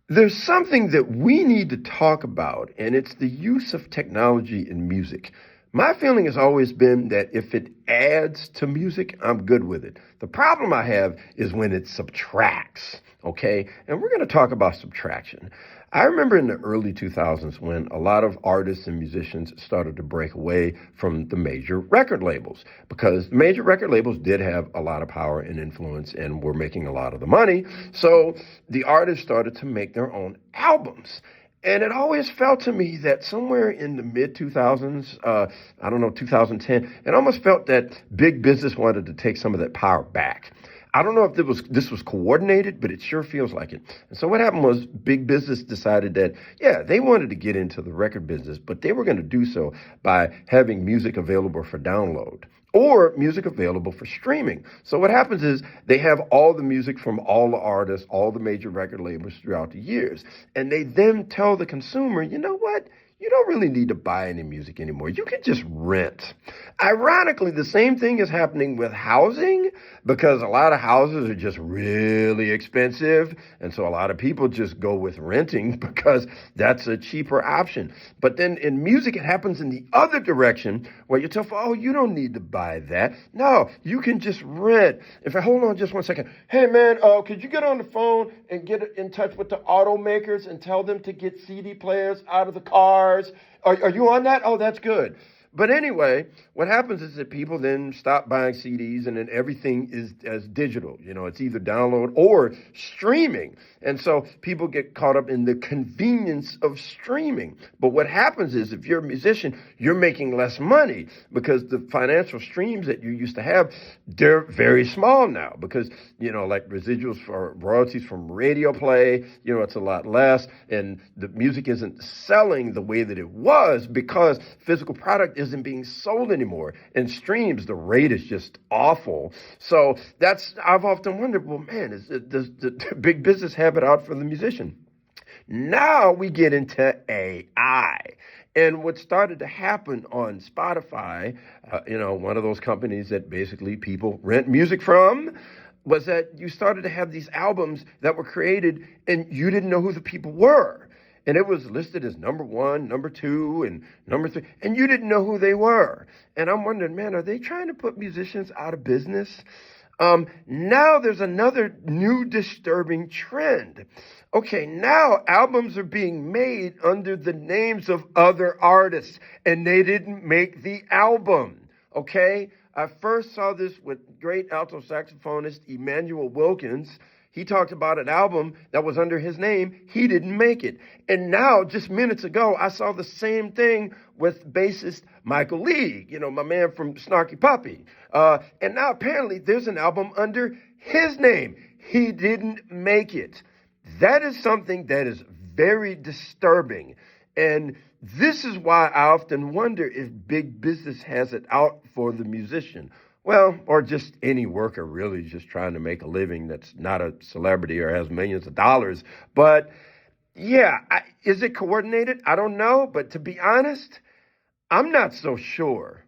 There's something that we need to talk about, and it's the use of technology in music. My feeling has always been that if it adds to music, I'm good with it. The problem I have is when it subtracts, okay? And we're going to talk about subtraction. I remember in the early 2000s when a lot of artists and musicians started to break away from the major record labels because the major record labels did have a lot of power and influence and were making a lot of the money. So the artists started to make their own albums. And it always felt to me that somewhere in the mid 2000s, I don't know, 2010, it almost felt that big business wanted to take some of that power back. I don't know if this was coordinated, but it sure feels like it. And so what happened was big business decided that, yeah, they wanted to get into the record business, but they were going to do so by having music available for download or music available for streaming. So what happens is they have all the music from all the artists, all the major record labels throughout the years. And they then tell the consumer, you know what? You don't really need to buy any music anymore. You can just rent. Ironically, the same thing is happening with housing because a lot of houses are just really expensive. And so a lot of people just go with renting because that's a cheaper option. But then in music, it happens in the other direction where you tell, oh, you don't need to buy that. No, you can just rent. If I hold on just one second. Hey, man, could you get on the phone and get in touch with the automakers and tell them to get CD players out of the car? Are you on that? Oh, that's good. But anyway, what happens is that people then stop buying CDs and then everything is as digital. You know, it's either download or streaming. And so people get caught up in the convenience of streaming. But what happens is if you're a musician, you're making less money because the financial streams that you used to have, they're very small now because, you know, like residuals for royalties from radio play, you know, it's a lot less. And the music isn't selling the way that it was because physical product isn't being sold anymore. And streams, the rate is just awful. So I've often wondered, well, man, does the big business have it out for the musician? Now we get into AI. And what started to happen on Spotify, one of those companies that basically people rent music from, was that you started to have these albums that were created and you didn't know who the people were. And it was listed as number one, number two, and number three, and you didn't know who they were. And I'm wondering, man, are they trying to put musicians out of business? Now there's another new disturbing trend. Okay, now albums are being made under the names of other artists, and they didn't make the album. Okay, I first saw this with great alto saxophonist Emmanuel Wilkins. He talked about an album that was under his name. He didn't make it. And now, just minutes ago, I saw the same thing with bassist Michael Lee, you know, my man from Snarky Puppy. And now apparently there's an album under his name. He didn't make it. That is something that is very disturbing. And this is why I often wonder if big business has it out for the musician. Well, or just any worker really just trying to make a living that's not a celebrity or has millions of dollars. But yeah, is it coordinated? I don't know. But to be honest, I'm not so sure.